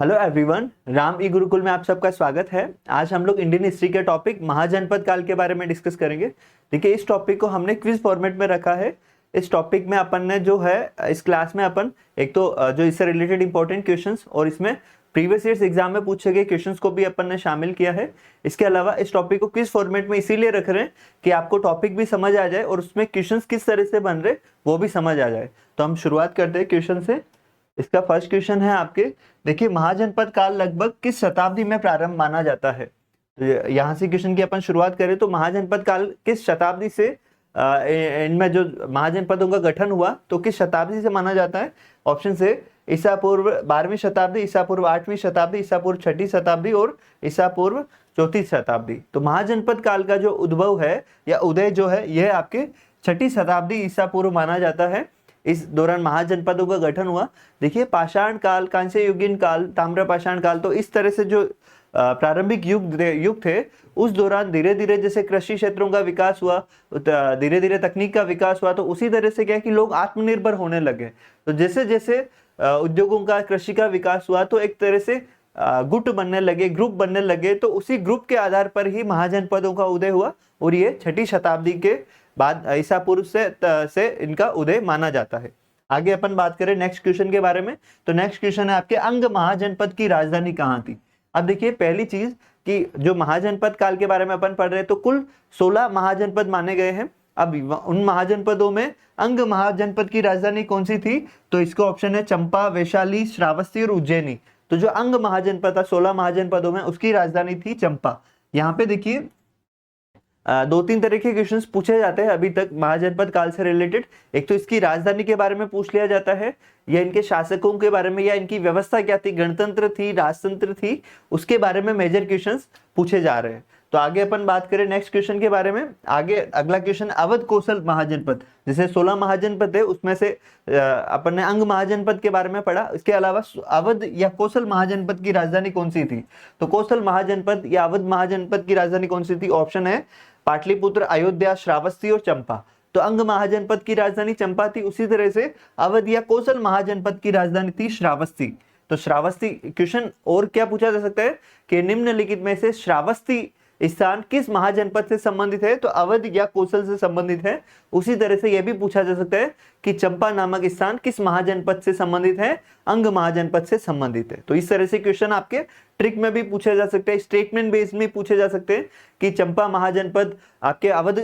Hello everyone, Ram ई गुरुकुल में आप सबका स्वागत है। आज हम लोग इंडियन हिस्ट्री के टॉपिक महाजनपद काल के बारे में डिस्कस करेंगे। देखिए, इस टॉपिक को हमने क्विज फॉर्मेट में रखा है। इस टॉपिक में अपन ने जो है इस क्लास में अपन एक तो जो इससे रिलेटेड इंपॉर्टेंट क्वेश्चंस और इसमें प्रीवियस ईयर्स एग्जाम में पूछे गए क्वेश्चंस को भी अपन ने शामिल किया है। इसके अलावा इस टॉपिक को क्विज फॉर्मेट में इसीलिए रख रहे हैं कि आपको टॉपिक भी समझ आ जाए और उसमें क्वेश्चंस किस तरह से बन रहे वो भी समझ आ जाए। तो हम शुरुआत करते हैं क्वेश्चन से। इसका फर्स्ट क्वेश्चन है आपके, देखिए, महाजनपद काल लगभग किस शताब्दी में प्रारंभ माना जाता है। तो यहाँ से क्वेश्चन की अपन शुरुआत करें तो महाजनपद काल किस शताब्दी से इनमें जो महाजनपदों का गठन हुआ तो किस शताब्दी से माना जाता है। ऑप्शन से ईसा पूर्व 12वीं शताब्दी, ईसा पूर्व 8वीं शताब्दी, ईसा पूर्व 6ठी शताब्दी और ईसा पूर्व 34वीं शताब्दी। तो महाजनपद काल का जो उद्भव है या उदय जो है यह आपके 6ठी शताब्दी ईसा पूर्व माना जाता है। इस दौरान महाजनपदों का गठन हुआ। देखिए, पाषाण काल, कांस्य युगीन काल, ताम्र पाषाण काल, तो इस तरह से जो प्रारंभिक युग थे उस दौरान धीरे धीरे जैसे कृषि क्षेत्रों का विकास हुआ, धीरे धीरे तकनीक का विकास हुआ, तो उसी तरह से क्या है कि लोग आत्मनिर्भर होने लगे। तो जैसे जैसे उद्योगों का, कृषि का विकास हुआ तो एक तरह से गुट बनने लगे, ग्रुप बनने लगे। तो उसी ग्रुप के आधार पर ही महाजनपदों का उदय हुआ और ये 6ठी शताब्दी के बाद ईसा पूर्व से इनका उदय माना जाता है। आगे अपन बात करें नेक्स्ट क्वेश्चन के बारे में। तो नेक्स्ट क्वेश्चन है आपके, अंग महाजनपद की राजधानी कहाँ थी। अब देखिए, पहली चीज कि जो महाजनपद काल के बारे में अपन पढ़ रहे हैं तो कुल 16 महाजनपद माने गए हैं। अब उन महाजनपदों में अंग महाजनपद की राजधानी कौन सी थी, तो इसका ऑप्शन है चंपा, वैशाली, श्रावस्ती और उज्जैनी। तो जो अंग महाजनपद था 16 महाजनपदों में, उसकी राजधानी थी चंपा। यहाँ पे देखिए, दो तीन तरह के क्वेश्चंस पूछे जाते हैं अभी तक महाजनपद काल से रिलेटेड। एक तो इसकी राजधानी के बारे में पूछ लिया जाता है, या इनके शासकों के बारे में, या इनकी व्यवस्था क्या थी, गणतंत्र थी, राजतंत्र थी, उसके बारे में मेजर क्वेश्चंस पूछे जा रहे हैं। तो आगे अपन बात करें नेक्स्ट क्वेश्चन के बारे में। आगे अगला क्वेश्चन, अवध कोसल महाजनपद, जैसे 16 महाजनपद है उसमें से अपन ने अंग महाजनपद के बारे में पढ़ा। इसके अलावा अवध या कोसल महाजनपद की राजधानी कौन सी थी। तो कोसल महाजनपद या अवध महाजनपद की राजधानी कौन सी थी। ऑप्शन है पाटलिपुत्र, अयोध्या, श्रावस्ती और चंपा। तो अंग महाजनपद की राजधानी चंपा थी, उसी तरह से अवध या कोसल महाजनपद की राजधानी थी श्रावस्ती। तो श्रावस्ती क्वेश्चन और क्या पूछा जा सकता है कि निम्नलिखित में से श्रावस्ती स्थान किस महाजनपद से संबंधित है। तो अवध या कोसल से संबंधित है। उसी तरह से यह भी पूछा जा सकता है कि चंपा नामक स्थान किस महाजनपद से संबंधित है, अंग महाजनपद से संबंधित है। तो इस तरह से क्वेश्चन आपके ट्रिक में भी पूछे जा सकते हैं, स्टेटमेंट बेस में पूछे जा सकते हैं कि चंपा महाजनपद आपके अवध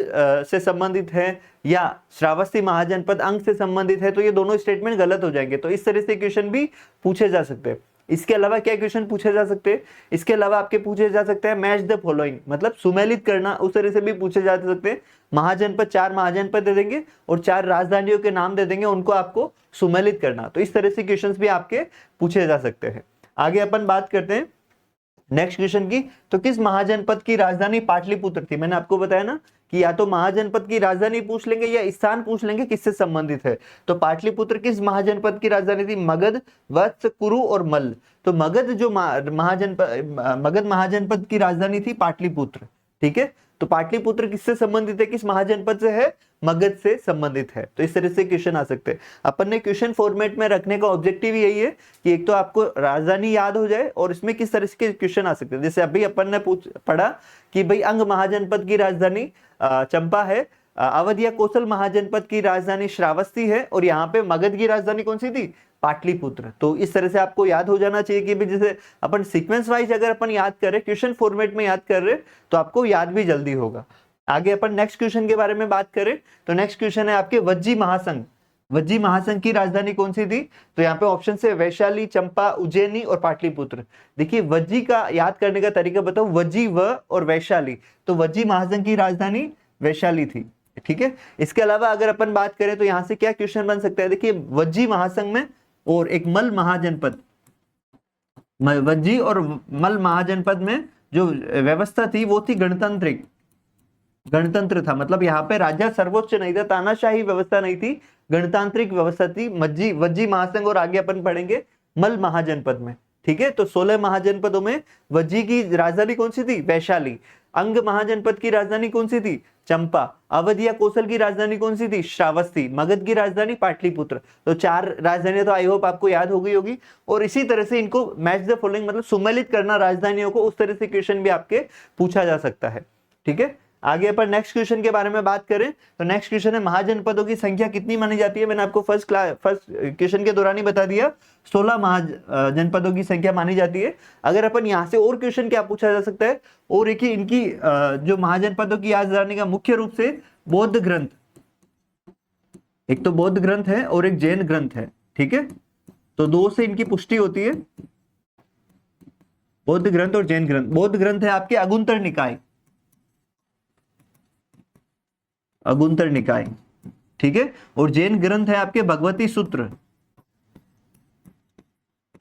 से संबंधित है या श्रावस्ती महाजनपद अंग से संबंधित है। तो ये दोनों स्टेटमेंट गलत हो जाएंगे। तो इस तरह से क्वेश्चन भी पूछे जा सकते हैं। इसके अलावा क्या क्वेश्चन पूछे जा सकते हैं, इसके अलावा आपके पूछे जा सकते हैं मैच द फॉलोइंग, मतलब सुमेलित करना, उस तरह से भी पूछे जा सकते हैं। महाजनपद, 4 महाजनपद दे देंगे और 4 राजधानियों के नाम दे देंगे, उनको आपको सुमेलित करना। तो इस तरह से क्वेश्चंस भी आपके पूछे जा सकते हैं। आगे अपन बात करते हैं नेक्स्ट क्वेश्चन की। तो किस महाजनपद की राजधानी पाटलिपुत्र थी। मैंने आपको बताया ना कि या तो महाजनपद की राजधानी पूछ लेंगे या स्थान पूछ लेंगे किससे संबंधित है। तो पाटलिपुत्र किस महाजनपद की राजधानी थी। मगध, वत्स, कुरु और मल्ल। तो मगध जो मगध महाजनपद की राजधानी थी पाटलिपुत्र। ठीक है, तो पाटलिपुत्र किससे संबंधित है, किस महाजनपद से है, मगध से संबंधित है। तो इस तरह से क्वेश्चन आ सकते हैं। अपन ने क्वेश्चन फॉर्मेट में रखने का ऑब्जेक्टिव यही है कि एक तो आपको राजधानी याद हो जाए और इसमें किस तरह के क्वेश्चन आ सकते हैं। जैसे अभी अपन ने पढ़ा कि भाई अंग महाजनपद की राजधानी चंपा है, अवध या कोसल महाजनपद की राजधानी श्रावस्ती है और यहाँ पे मगध की राजधानी कौन सी थी, पाटलिपुत्र। तो इस तरह से आपको याद हो जाना चाहिए कि भी जैसे अपन सीक्वेंस वाइज अगर अपन याद करें, क्वेश्चन फॉर्मेट में याद कर रहे तो आपको याद भी जल्दी होगा। आगे अपन नेक्स्ट क्वेश्चन के बारे में बात करें तो नेक्स्ट क्वेश्चन है आपके वज्जी महासंघ। वज्जी महासंघ की राजधानी कौन सी थी। तो यहाँ पे ऑप्शन से वैशाली, चंपा, उज्जैनी और पाटलिपुत्र। देखिए, वज्जी का याद करने का तरीका बताओ, वज्जी व और वैशाली। तो वज्जी महासंघ की राजधानी वैशाली थी। ठीक है, इसके अलावा अगर अपन बात करें तो यहाँ से क्या क्वेश्चन बन सकता है। देखिए, वज्जी महासंघ में और एक मल महाजनपद, वज्जी और मल महाजनपद में जो व्यवस्था थी वो थी गणतांत्रिक, गणतंत्र था। मतलब यहाँ पे राजा सर्वोच्च नहीं था, तानाशाही व्यवस्था नहीं थी, गणतांत्रिक व्यवस्था थी वज्जी महासंघ और आगे अपन पढ़ेंगे मल महाजनपद में। ठीक है। तो 16 महाजनपदों में वज्जी की राजधानी कौन सी थी? वैशाली। अंग महाजनपद की राजधानी कौन सी थी? चंपा। अवध या कौशल की राजधानी कौन सी थी? श्रावस्ती। मगध की राजधानी पाटलिपुत्र। तो 4 राजधानियां तो आई होप आपको याद हो गई होगी। और इसी तरह से इनको मैच द फॉलोइंग मतलब सुमेलित करना राजधानियों को, उस तरह से क्वेश्चन भी आपके पूछा जा सकता है। ठीक है, आगे अपन नेक्स्ट क्वेश्चन के बारे में बात करें तो नेक्स्ट क्वेश्चन है महाजनपदों की संख्या कितनी मानी जाती है? मैंने आपको फर्स्ट क्वेश्चन के दौरान ही बता दिया, 16 महाजनपदों की संख्या मानी जाती है। अगर अपन यहाँ से और क्वेश्चन क्या पूछा जा सकता है, और एक ही इनकी जो महाजनपदों की राजधानी का मुख्य रूप से बौद्ध ग्रंथ, एक तो बौद्ध ग्रंथ है और एक जैन ग्रंथ है। ठीक है, तो 2 से इनकी पुष्टि होती है, बौद्ध ग्रंथ और जैन ग्रंथ। बौद्ध ग्रंथ है आपके अगुंतर निकाय, अगुंतर निकाय। ठीक है, और जैन ग्रंथ है आपके भगवती सूत्र।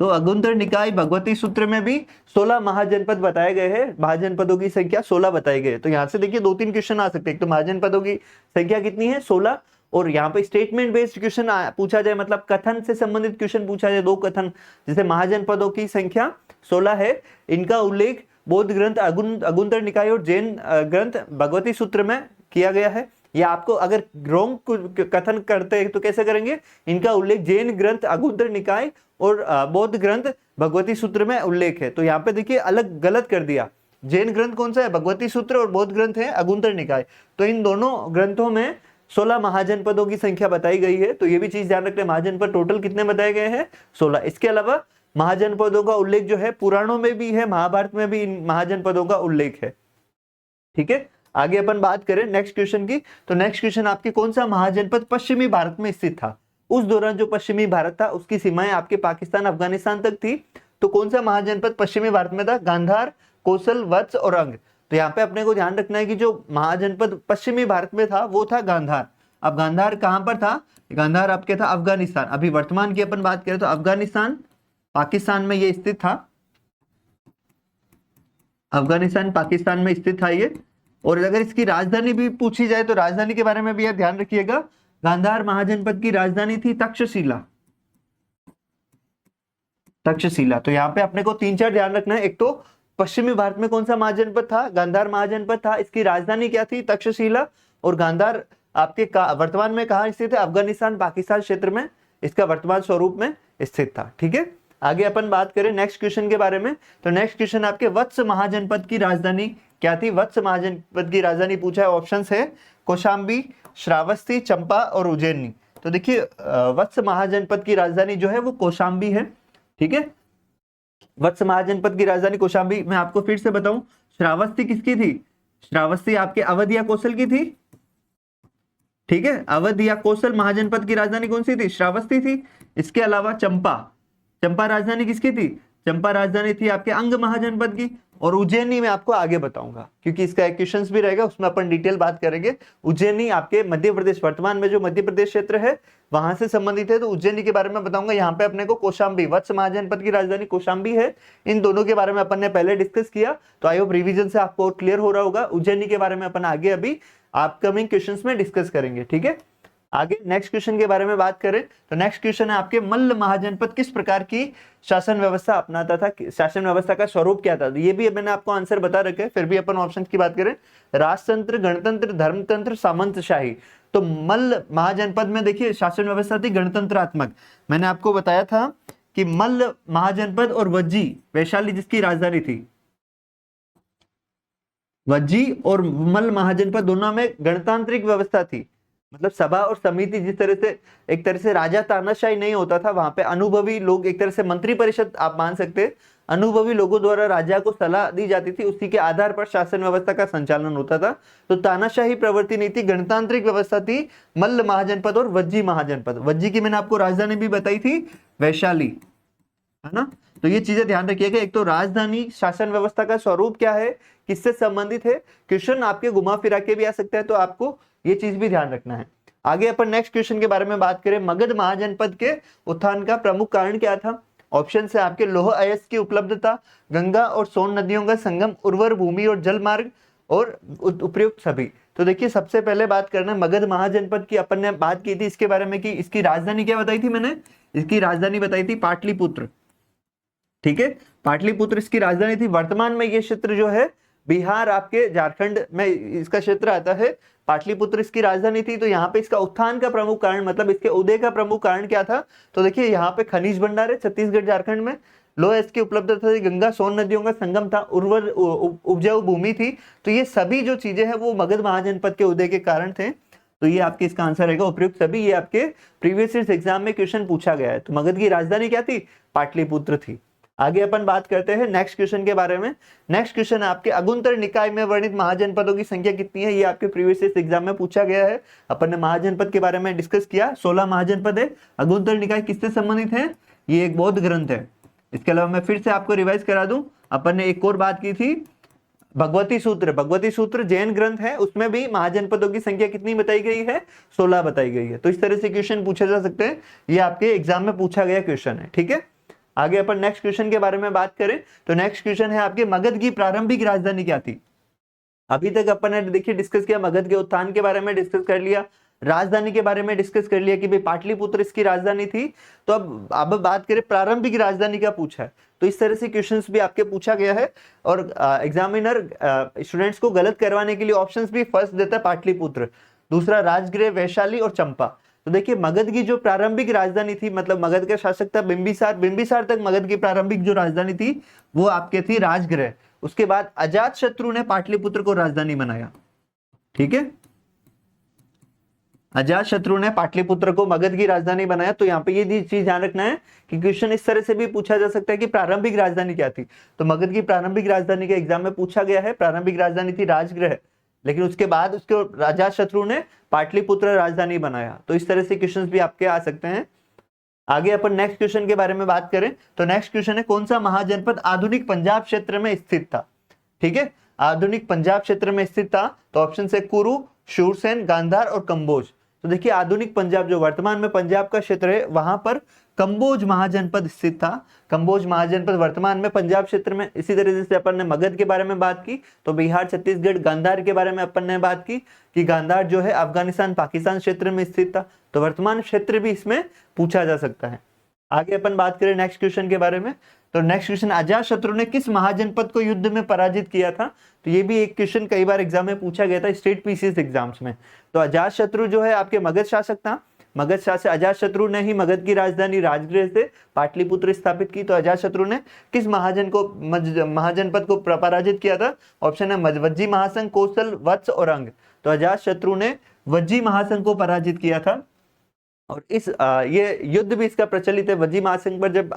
तो अगुंतर निकाय भगवती सूत्र में भी 16 महाजनपद बताए गए हैं, महाजनपदों की संख्या 16 बताई गई है। तो यहां से देखिए 2-3 क्वेश्चन आ सकते हैं। एक तो महाजनपदों की संख्या कितनी है? 16। और यहाँ पे स्टेटमेंट बेस्ड क्वेश्चन पूछा जाए, मतलब कथन से संबंधित क्वेश्चन पूछा जाए, 2 कथन, जैसे महाजनपदों की संख्या 16 है, इनका उल्लेख बौद्ध ग्रंथ अगुंतर निकाय और जैन ग्रंथ भगवती सूत्र में किया गया है। या आपको अगर रॉन्ग कथन करते हैं तो कैसे करेंगे? इनका उल्लेख जैन ग्रंथ अगुंतर निकाय और बौद्ध ग्रंथ भगवती सूत्र में उल्लेख है। तो यहाँ पे देखिए अलग गलत कर दिया। जैन ग्रंथ कौन सा है? भगवती सूत्र। और बौद्ध ग्रंथ है अगुंतर निकाय। तो इन दोनों ग्रंथों में 16 महाजनपदों की संख्या बताई गई है। तो ये भी चीज ध्यान रखना, महाजनपद टोटल कितने बताए गए हैं? 16। इसके अलावा महाजनपदों का उल्लेख जो है पुराणों में भी है, महाभारत में भी इन महाजनपदों का उल्लेख है। ठीक है, आगे अपन बात करें नेक्स्ट क्वेश्चन की। तो नेक्स्ट क्वेश्चन आपके कौन सा महाजनपद पश्चिमी भारत में स्थित था? उस दौरान जो पश्चिमी भारत था उसकी सीमाएं आपके पाकिस्तान अफगानिस्तान तक थी। तो कौन सा महाजनपद पश्चिमी भारत में था? गांधार, कौशल, वत्स और अंग। तो यहाँ पे अपने को ध्यान रखना है कि जो महाजनपद पश्चिमी भारत में था वो था गांधार। अब गांधार कहां पर था? गांधार आपके था अफगानिस्तान। अभी वर्तमान की अपन बात करें तो अफगानिस्तान पाकिस्तान में ये स्थित था, अफगानिस्तान पाकिस्तान में स्थित था ये। और अगर इसकी राजधानी भी पूछी जाए तो राजधानी के बारे में भी ध्यान रखिएगा। गांधार महाजनपद की राजधानी थी तक्षशिला, तक्षशिला। तो यहाँ पे अपने को 3-4 ध्यान रखना है। एक तो पश्चिमी भारत में कौन सा महाजनपद था? गांधार महाजनपद था। इसकी राजधानी क्या थी? तक्षशिला। और गांधार आपके वर्तमान में कहाँ स्थित है? अफगानिस्तान पाकिस्तान क्षेत्र में इसका वर्तमान स्वरूप में स्थित था। ठीक है, आगे अपन बात करें नेक्स्ट क्वेश्चन के बारे में। तो नेक्स्ट क्वेश्चन आपके वत्स महाजनपद की राजधानी क्या थी? वत्स महाजनपद की राजधानी पूछा है, ऑप्शंस है कौशाम्बी, श्रावस्ती, चंपा और उज्जैनी। तो देखिए वत्स महाजनपद की राजधानी जो है वो कौशाम्बी है। ठीक है, वत्स महाजनपद की राजधानी कौशाम्बी। मैं आपको फिर से बताऊं, श्रावस्ती किसकी थी? श्रावस्ती आपके अवध या कौशल की थी। ठीक है, अवध या कौशल महाजनपद की राजधानी कौन सी थी? श्रावस्ती थी। इसके अलावा चंपा, चंपा राजधानी किसकी थी? चंपा राजधानी थी आपके अंग महाजनपद की। और उज्जैनी में आपको आगे बताऊंगा क्योंकि इसका एक क्वेश्चन भी रहेगा, उसमें अपन डिटेल बात करेंगे। उज्जैनी आपके मध्य प्रदेश, वर्तमान में जो मध्य प्रदेश क्षेत्र है वहां से संबंधित है। तो उज्जैनी के बारे में बताऊंगा। यहाँ पे अपने को कौशाम्बी, वत्स महाजनपद की राजधानी कौशाम्बी है। इन दोनों के बारे में अपन ने पहले डिस्कस किया, तो आई होप रिविजन से आपको क्लियर हो रहा होगा। उज्जैनी के बारे में अपन आगे अभी अपकमिंग क्वेश्चंस में डिस्कस करेंगे। ठीक है, आगे नेक्स्ट क्वेश्चन के बारे में बात करें तो नेक्स्ट क्वेश्चन है आपके मल्ल महाजनपद किस प्रकार की शासन व्यवस्था अपनाता था? शासन व्यवस्था का स्वरूप क्या था? तो ये भी मैंने आपको आंसर बता रखे हैं, फिर भी अपन ऑप्शन की बात करें, राजतंत्र, गणतंत्र, धर्मतंत्र, सामंतशाही। तो मल्ल महाजनपद में देखिए शासन व्यवस्था थी गणतंत्रात्मक। मैंने आपको बताया था कि मल्ल महाजनपद और वज्जी वैशाली जिसकी राजधानी थी, वज्जी और मल्ल महाजनपद दोनों में गणतांत्रिक व्यवस्था थी। मतलब सभा और समिति, जिस तरह से एक तरह से राजा तानाशाही नहीं होता था, वहां पे अनुभवी लोग, एक तरह से मंत्री परिषद आप मान सकते हैं, अनुभवी लोगों द्वारा राजा को सलाह दी जाती थी, उसी के आधार पर शासन व्यवस्था का संचालन होता था। तो तानाशाही प्रवृत्ति नहीं थी, गणतांत्रिक व्यवस्था थी मल्ल महाजनपद और वज्जी महाजनपद। वज्जी की मैंने आपको राजधानी भी बताई थी वैशाली, है ना। तो ये चीजें ध्यान रखिएगा। एक तो राजधानी, शासन व्यवस्था का स्वरूप क्या है, किससे संबंधित है, क्वेश्चन आपके घुमा फिरा के भी आ सकता है, तो आपको ये चीज भी ध्यान रखना है। आगे अपन नेक्स्ट क्वेश्चन के बारे में बात करें, मगध महाजनपद के उत्थान का प्रमुख कारण क्या था? ऑप्शन है आपके लौह अयस्क की उपलब्धता, गंगा और सोन नदियों का संगम, उर्वर भूमि और जल मार्ग और उपयुक्त सभी। तो देखिए सबसे पहले बात करना मगध महाजनपद की, अपन ने बात की थी इसके बारे में कि इसकी राजधानी क्या बताई थी मैंने? इसकी राजधानी बताई थी पाटलिपुत्र। ठीक है, पाटलिपुत्र इसकी राजधानी थी। वर्तमान में ये क्षेत्र जो है बिहार आपके झारखंड में इसका क्षेत्र आता है। पाटलिपुत्र इसकी राजधानी थी। तो यहाँ पे इसका उत्थान का प्रमुख कारण, मतलब इसके उदय का प्रमुख कारण क्या था? तो देखिए यहाँ पे खनिज भंडार है छत्तीसगढ़ झारखंड में, लो एस की उपलब्धता थी, गंगा सोन नदियों का संगम था, उर्वर उपजाऊ भूमि थी। तो ये सभी जो चीजें हैं वो मगध महाजनपद के उदय के कारण थे। तो ये आपके इसका आंसर रहेगा उपयुक्त सभी। ये आपके प्रीवियस ईयर एग्जाम में क्वेश्चन पूछा गया है। तो मगध की राजधानी क्या थी? पाटलिपुत्र थी। आगे अपन बात करते हैं नेक्स्ट क्वेश्चन के बारे में। नेक्स्ट क्वेश्चन आपके अगुंतर निकाय में वर्णित महाजनपदों की संख्या कितनी है? ये आपके प्रीवियस ईयर एग्जाम में पूछा गया है। अपन ने महाजनपद के बारे में डिस्कस किया, 16 महाजनपद है। अगुंतर निकाय किससे संबंधित है? ये एक बौद्ध ग्रंथ है। इसके अलावा मैं फिर से आपको रिवाइज करा दूं, अपन ने एक और बात की थी, भगवती सूत्र। भगवती सूत्र जैन ग्रंथ है, उसमें भी महाजनपदों की संख्या कितनी बताई गई है? 16 बताई गई है। तो इस तरह से क्वेश्चन पूछे जा सकते हैं। ये आपके एग्जाम में पूछा गया क्वेश्चन है। ठीक है, आगे अपन नेक्स्ट क्वेश्चन के बारे में बात करें तो नेक्स्ट क्वेश्चन है आपके मगध की प्रारंभिक राजधानी क्या थी? अभी तक अपन ने देखिए डिस्कस किया, मगध के उत्थान के बारे में डिस्कस कर लिया, राजधानी के बारे में डिस्कस कर लिया कि भाई पाटलिपुत्र इसकी राजधानी थी। तो अब बात करें प्रारंभिक राजधानी का पूछा है। तो इस तरह से क्वेश्चंस भी आपके पूछा गया है और एग्जामिनर स्टूडेंट्स को गलत करवाने के लिए ऑप्शंस भी फर्स्ट देता है पाटलिपुत्र, दूसरा राजगृह, वैशाली और चंपा। तो देखिए मगध की जो प्रारंभिक राजधानी थी, मतलब मगध का शासक था बिंबिसार, बिंबिसार तक मगध की प्रारंभिक जो राजधानी थी वो आपके थी राजगृह। उसके बाद अजातशत्रु ने पाटलिपुत्र को राजधानी बनाया। ठीक है, अजातशत्रु ने पाटलिपुत्र को मगध की राजधानी बनाया। तो यहाँ पे ये चीज ध्यान रखना है कि क्वेश्चन इस तरह से भी पूछा जा सकता है कि प्रारंभिक राजधानी क्या थी। तो मगध की प्रारंभिक राजधानी के एग्जाम में पूछा गया है, प्रारंभिक राजधानी थी राजगृह, लेकिन उसके बाद उसके अजातशत्रु ने पाटलिपुत्र राजधानी बनाया। तो इस तरह से क्वेश्चंस भी आपके आ सकते हैं। आगे अपन नेक्स्ट क्वेश्चन के बारे में बात करें तो नेक्स्ट क्वेश्चन है कौन सा महाजनपद आधुनिक पंजाब क्षेत्र में स्थित था? ठीक है, आधुनिक पंजाब क्षेत्र में स्थित था। तो ऑप्शन है कुरु, शूरसेन, गांधार और कंबोज। तो देखिए आधुनिक पंजाब जो वर्तमान में पंजाब का क्षेत्र है वहां पर कंबोज महाजनपद स्थित था। कंबोज महाजनपद वर्तमान में पंजाब क्षेत्र में। इसी तरह से अपन ने मगध के बारे में बात की तो बिहार, छत्तीसगढ़, गांधार के बारे में अपन ने बात की कि गांधार जो है अफगानिस्तान, पाकिस्तान क्षेत्र में स्थित था। तो वर्तमान क्षेत्र भी इसमें पूछा जा सकता है। आगे अपन बात करें नेक्स्ट क्वेश्चन के बारे में तो नेक्स्ट क्वेश्चन, अजातशत्रु ने किस महाजनपद को युद्ध में पराजित किया था? तो ये भी एक क्वेश्चन कई बार एग्जाम में पूछा गया था स्टेट पीसीएस एग्जाम्स में। तो अजातशत्रु जो है आपके मगध शासक था। मगध शासक अजातशत्रु ने ही मगध की राजधानी राजगृह से पाटलिपुत्र स्थापित की। तो अजातशत्रु ने किस महाजनपद को पराजित किया था? ऑप्शन है वज्जी महासंघ, कौशल, वत्स और अंग। तो अजातशत्रु ने वज्जी महासंघ को पराजित किया था। और इस ये युद्ध भी इसका प्रचलित है। वज्जी महासंघ पर जब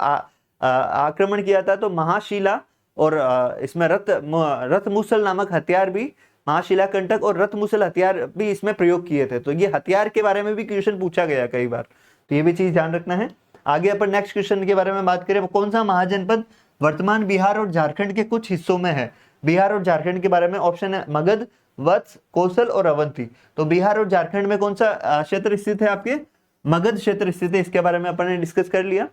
आक्रमण किया था तो महाशिला और इसमें रथ मुसल नामक हथियार भी, महाशिला कंटक और रथ मुसल हथियार भी इसमें प्रयोग किए थे। तो ये हथियार के बारे में भी क्वेश्चन पूछा गया कई बार। तो ये भी चीज ध्यान रखना है। आगे अपन नेक्स्ट क्वेश्चन के बारे में बात करें, कौन सा महाजनपद वर्तमान बिहार और झारखंड के कुछ हिस्सों में है? बिहार और झारखंड के बारे में ऑप्शन है मगध, वत्स, कौशल और अवंती। तो बिहार और झारखंड में कौन सा क्षेत्र स्थित है? आपके मगध क्षेत्र स्थित है। इसके बारे में अपन ने डिस्कस कर लिया।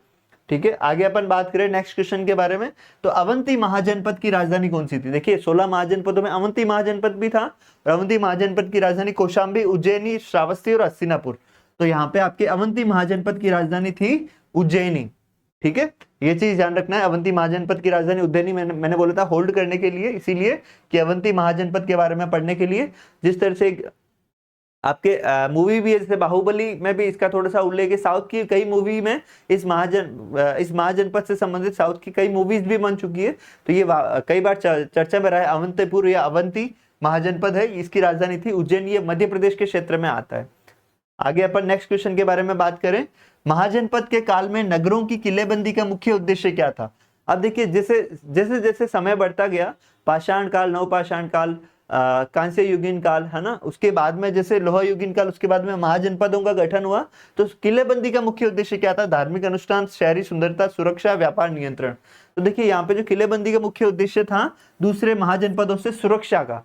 ठीक है, आगे अपन बात करें नेक्स्ट क्वेश्चन के बारे में तो अवंती महाजनपद की राजधानी कौन सी थी? देखिए 16 महाजनपदों में अवंती महाजनपद भी था। और अवंती महाजनपद की राजधानी कौशाम्बी, उज्जैनी, श्रावस्ती और हस्तिनापुर। तो यहाँ पे आपके अवंती महाजनपद की राजधानी थी उज्जैनी। ठीक है, ये चीज ध्यान रखना है। अवंती महाजनपद की राजधानी उज्जैनी मैंने बोला था होल्ड करने के लिए, इसीलिए कि अवंती महाजनपद के बारे में पढ़ने के लिए। जिस तरह से आपके मूवी भी है, जैसे बाहुबली में भी इसका थोड़ा सा उल्लेख है। साउथ की कई मूवी में इस महाजनपद से संबंधित साउथ की कई मूवीज भी बन चुकी है। तो ये कई बार चर्चा में रहा है। अवंतीपुर या अवंती महाजनपद है, इसकी राजधानी थी उज्जैन। ये मध्य प्रदेश के क्षेत्र में आता है। आगे अपन नेक्स्ट क्वेश्चन के बारे में बात करें, महाजनपद के काल में नगरों की किलेबंदी का मुख्य उद्देश्य क्या था? अब देखिए जैसे जैसे समय बढ़ता गया, पाषाण काल, नवपाषाण काल, कांस्य युगीन काल, है ना, उसके बाद में जैसे लोहा युगीन काल, उसके बाद में महाजनपदों का गठन हुआ। तो किलेबंदी का मुख्य उद्देश्य क्या था? धार्मिक अनुष्ठान, शहरी सुंदरता, सुरक्षा, व्यापार, नियंत्रण। तो देखिए यहाँ पे जो किलेबंदी का मुख्य उद्देश्य था दूसरे महाजनपदों से सुरक्षा का।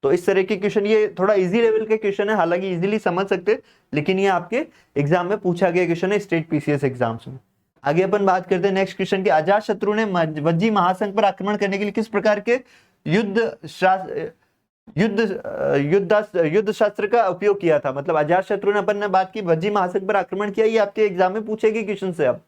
तो इस तरह के क्वेश्चन, ये थोड़ा इजी लेवल के क्वेश्चन है, हालांकि इजीली समझ सकते, लेकिन ये आपके एग्जाम में पूछा गया क्वेश्चन है स्टेट पीसीएस एग्जाम्स में। आगे अपन बात करते हैं नेक्स्ट क्वेश्चन की, अजातशत्रु ने वज्जी महासंघ पर आक्रमण करने के लिए किस प्रकार के युद्ध शास्त्र का उपयोग किया था? मतलब अजातशत्रु ने, अपन ने बात की वज्जी महासंघ पर आक्रमण किया, ये आपके एग्जाम में पूछेगी क्वेश्चन से। अब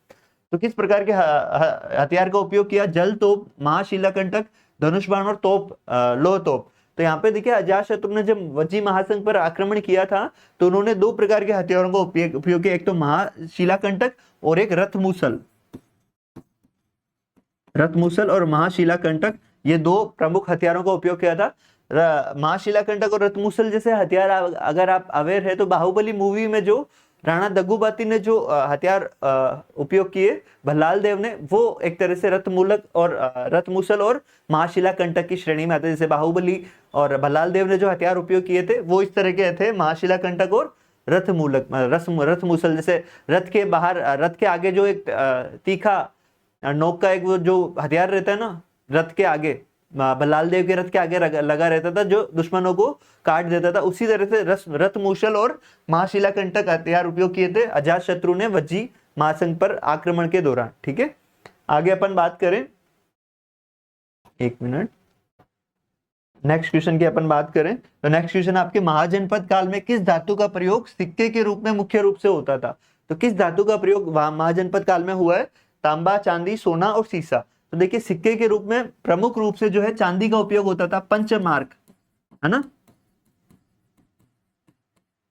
तो किस प्रकार के हथियार का उपयोग किया? जल तोप, महाशिलाकंटक, धनुष बाण और तोप, लोह तोप। तो यहाँ पे देखिए अजातशत्रु ने जब वज्जी महासंघ पर आक्रमण किया था तो उन्होंने दो प्रकार के हथियारों का उपयोग किया, एक तो महाशिलाकंटक और एक रथमूसल। रथमूसल और महाशिलाकंटक, ये दो प्रमुख हथियारों का उपयोग किया था। महाशिलाकंटक और रथमूसल जैसे हथियार अगर आप अवेयर है तो बाहुबली मूवी में जो राणा दग्गुबाती ने जो हथियार उपयोग किए भल्लाल देव ने, वो एक तरह से रथमूसल और महाशिलाकंटक की श्रेणी में आते हैं। जैसे बाहुबली और भल्लाल देव ने जो हथियार उपयोग किए थे वो इस तरह के थे, महाशिलाकंटक और रथमूसल। जैसे रथ के आगे जो एक तीखा नोक का एक वो जो हथियार रहता है ना, रथ के आगे, भल्लाल देव के रथ के आगे लगा रहता था जो दुश्मनों को काट देता था, उसी तरह से रथमूसल और महाशिलाकंटक हथियार उपयोग किए थे अजातशत्रु ने वज्जी महासंघ पर आक्रमण के दौरान। ठीक है, आगे अपन बात करें, एक मिनट, नेक्स्ट क्वेश्चन की अपन बात करें तो नेक्स्ट क्वेश्चन आपके महाजनपद काल में किस धातु का प्रयोग सिक्के के रूप में मुख्य रूप से होता था? तो किस धातु का प्रयोग महाजनपद काल में हुआ है? तांबा, चांदी, सोना और सीसा। तो देखिए सिक्के के रूप में प्रमुख रूप से जो है चांदी का उपयोग होता था, पंचमार्क, है ना।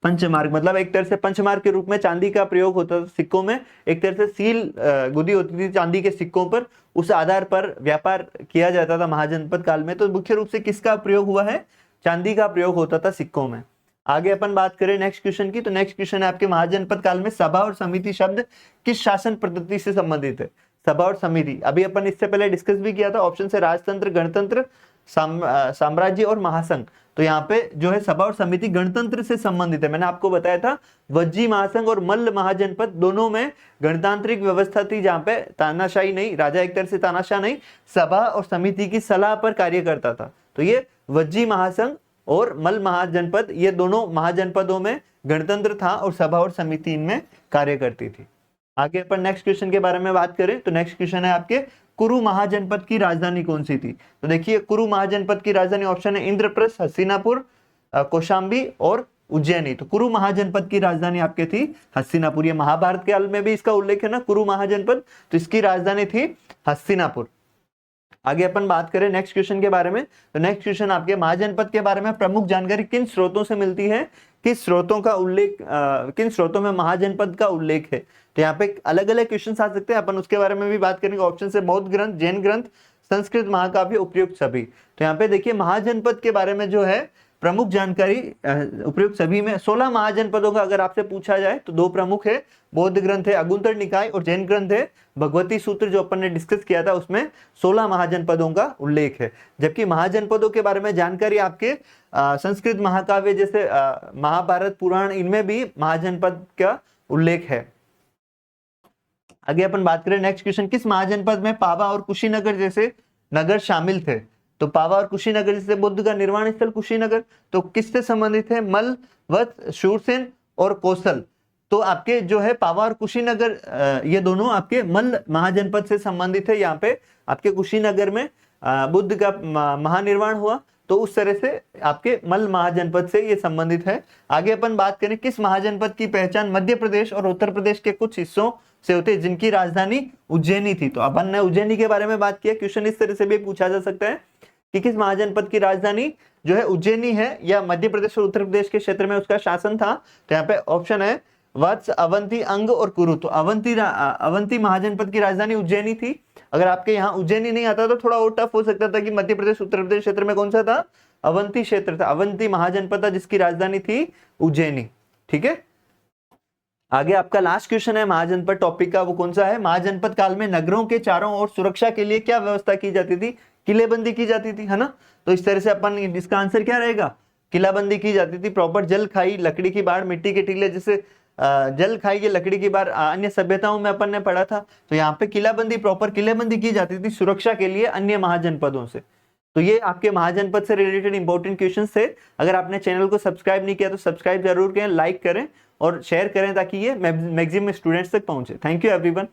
पंचमार्क मतलब एक तरह से पंचमार्क के रूप में चांदी का प्रयोग होता था सिक्कों में। एक तरह से सील गुदी होती थी चांदी के सिक्कों पर, उस आधार पर व्यापार किया जाता था महाजनपद काल में। तो मुख्य रूप से किसका प्रयोग हुआ है? चांदी का प्रयोग होता था सिक्कों में। आगे अपन बात करें नेक्स्ट क्वेश्चन की, तो नेक्स्ट क्वेश्चन है आपके महाजनपद काल में सभा और समिति शब्द किस शासन पद्धति से संबंधित है? सभा और समिति अभी अपन इससे पहले डिस्कस भी किया था। ऑप्शन से राजतंत्र, गणतंत्र, साम्राज्य और महासंघ। तो यहाँ पे जो है सभा और समिति गणतंत्र से संबंधित है। मैंने आपको बताया था वज्जी महासंघ और मल्ल महाजनपद दोनों में गणतांत्रिक व्यवस्था थी, जहाँ पे तानाशाही नहीं, राजा एक तरह से तानाशाह नहीं, सभा और समिति की सलाह पर कार्य करता था। तो ये वज्जी महासंघ और मल्ल महाजनपद, ये दोनों महाजनपदों में गणतंत्र था और सभा और समिति इनमें कार्य करती थी। आगे अपन नेक्स्ट क्वेश्चन के बारे में बात करें तो नेक्स्ट क्वेश्चन है आपके कुरु महाजनपद की राजधानी कौन सी थी? तो देखिए कुरु महाजनपद की राजधानी ऑप्शन है इंद्रप्रस्थ, हस्तिनापुर, कौशाम्बी और उज्जैनी। तो कुरु महाजनपद की राजधानी आपके थी हस्तिनापुर। ये महाभारत काल में भी इसका उल्लेख है ना, कुरु महाजनपद, तो इसकी राजधानी थी हस्तिनापुर। आगे अपन बात करें नेक्स्ट क्वेश्चन के बारे में तो नेक्स्ट क्वेश्चन आपके महाजनपद के बारे में प्रमुख जानकारी किन स्रोतों से मिलती है? किस स्रोतों का उल्लेख, किन स्रोतों में महाजनपद का उल्लेख है? तो यहाँ पे अलग अलग क्वेश्चन आ सकते हैं, अपन उसके बारे में भी बात करेंगे। ऑप्शन से बौद्ध ग्रंथ, जैन ग्रंथ, संस्कृत महाकाव्य, उपयुक्त सभी। तो यहाँ पे देखिए महाजनपद के बारे में जो है प्रमुख जानकारी उपयुक्त सभी में 16 महाजनपदों का अगर आपसे पूछा जाए तो दो प्रमुख है, बौद्ध ग्रंथ है अगुंतर निकाय और जैन ग्रंथ है भगवती सूत्र, जो अपन ने डिस्कस किया था उसमें 16 महाजनपदों का उल्लेख है। जबकि महाजनपदों के बारे में जानकारी आपके संस्कृत महाकाव्य जैसे महाभारत, पुराण, इनमें भी महाजनपद का उल्लेख है। आगे अपन बात करें नेक्स्ट क्वेश्चन, किस महाजनपद में पावा और कुशीनगर जैसे नगर शामिल थे? तो पावा और कुशीनगर जैसे बुद्ध का निर्वाण स्थल कुशीनगर, तो किससे संबंधित है? मल्ल, वत्स, शूरसेन और कौशल। तो आपके जो है पावा और कुशीनगर ये दोनों आपके मल्ल महाजनपद से संबंधित है। यहाँ पे आपके कुशीनगर में बुद्ध का महानिर्वाण हुआ, तो उस तरह से आपके मल्ल महाजनपद से ये संबंधित है। आगे अपन बात करें किस महाजनपद की पहचान मध्य प्रदेश और उत्तर प्रदेश के कुछ हिस्सों से होते हैं जिनकी राजधानी उज्जैनी थी? तो अपन ने उज्जैनी के बारे में बात किया। क्वेश्चन इस तरह से भी पूछा जा सकता है कि किस महाजनपद की राजधानी जो है उज्जैनी है या मध्य प्रदेश और उत्तर प्रदेश के क्षेत्र में उसका शासन था? तो यहाँ पे ऑप्शन है वत्स, अवंती, अंग और कुरु। तो अवंती महाजनपद की राजधानी उज्जैनी थी। अगर आपके यहाँ उज्जैनी नहीं आता तो थोड़ा और टफ हो सकता था कि मध्य प्रदेश उत्तर प्रदेश क्षेत्र में कौन सा था? अवंती क्षेत्र था, अवंती महाजनपद था जिसकी राजधानी थी उज्जैनी। ठीक है, आगे आपका लास्ट क्वेश्चन है महाजनपद टॉपिक का, वो कौन सा है? महाजनपद काल में नगरों के चारों ओर सुरक्षा के लिए क्या व्यवस्था की जाती थी? किलेबंदी की जाती थी, है ना। तो इस तरह से अपन इसका आंसर क्या रहेगा? किलाबंदी की जाती थी। प्रॉपर जल, खाई, लकड़ी की बाड़, मिट्टी के टीले, जैसे जल, खाई के लकड़ी की बार अन्य सभ्यताओं में अपन ने पढ़ा था। तो यहाँ पे किलाबंदी, प्रॉपर किलेबंदी की जाती थी सुरक्षा के लिए अन्य महाजनपदों से। तो ये आपके महाजनपद से रिलेटेड इंपॉर्टेंट क्वेश्चंस थे। अगर आपने चैनल को सब्सक्राइब नहीं किया तो सब्सक्राइब जरूर करें, लाइक करें और शेयर करें ताकि ये मैक्सिमम स्टूडेंट्स तक पहुंचे। Thank you everyone.